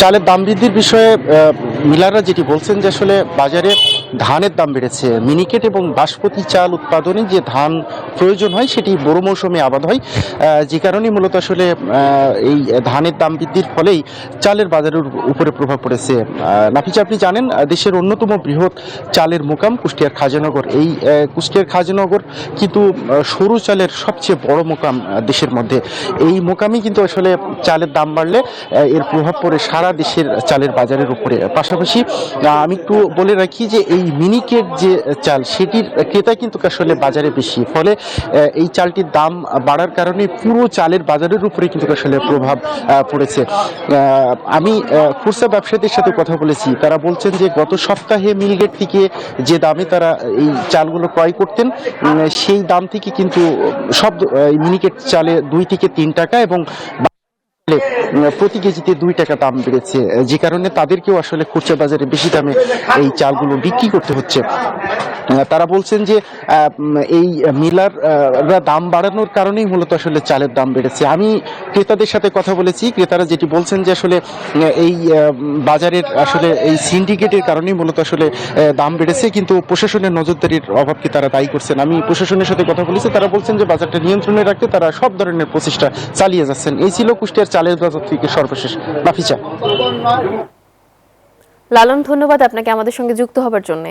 চালের দাম বৃদ্ধির বিষয়ে মিলাররা যেটি বলছেন যে আসলে বাজারে ধানের দাম বেড়েছে। মিনিকেট এবং বাসমতি চাল উৎপাদনে যে ধান প্রয়োজন হয় সেটি বড় মৌসুমে আবাদ হয়, যে কারণে মূলত আসলে এই ধানের দাম বৃদ্ধির ফলেই চালের বাজারের উপরে প্রভাব পড়েছে। নাফিজা, আপনি জানেন দেশের অন্যতম বৃহৎ চালের মোকাম কুষ্টিয়ার খাজানগর। এই কুষ্টিয়ার খাজানগর কিন্তু সরু চালের সবচেয়ে বড় মোকাম দেশের মধ্যে। এই মোকামে কিন্তু আসলে চালের দাম বাড়লে এর প্রভাব পড়ে সারা দেশের চালের বাজারের উপরে। পাশাপাশি আমি একটু বলে রাখি যে এই মিনিকেট যে চাল সেটির ক্রেতা কিন্তু আসলে বাজারে বেশি, ফলে এই চালটির দাম বাড়ার কারণে পুরো চালের বাজারের উপরে কিন্তু আসলে প্রভাব পড়েছে। আমি খুচরা ব্যবসায়ীদের সাথে কথা বলেছি, তারা বলছেন যে গত সপ্তাহে মিলগেট থেকে যে দামে তারা এই চালগুলো ক্রয় করতেন সেই দাম থেকে কিন্তু সব মিনিকেট চালে 2 থেকে 3 টাকা এবং প্রতি কেজিতে 2 টাকা দাম বেড়েছে, যে কারণে তাদেরকেও আসলে খুচরা বাজারে বেশি দামে এই চালগুলো বিক্রি করতে হচ্ছে। তারা বলছেন যে এই মিলাররা দাম বাড়ানোর কারণেই মূলত আসলে চালের দাম বেড়েছে। আমি ক্রেতাদের সাথে কথা বলেছি, ক্রেতারা যেটি বলছেন যে আসলে এই বাজারের আসলে এই সিন্ডিকেটের কারণেই মূলত আসলে দাম বেড়েছে, কিন্তু প্রশাসনের নজরদারির অভাবকে তারা দায়ী করছেন। আমি প্রশাসনের সাথে কথা বলেছি, তারা বলছেন যে বাজারটা নিয়ন্ত্রণে রাখতে তারা সব ধরনের প্রচেষ্টা চালিয়ে যাচ্ছেন। এই ছিল কুষ্টিয়ার চালের বাজার থেকে সর্বশেষ। নাফিজা। লালন, ধন্যবাদ আপনাকে আমাদের সঙ্গে যুক্ত হবার জন্য।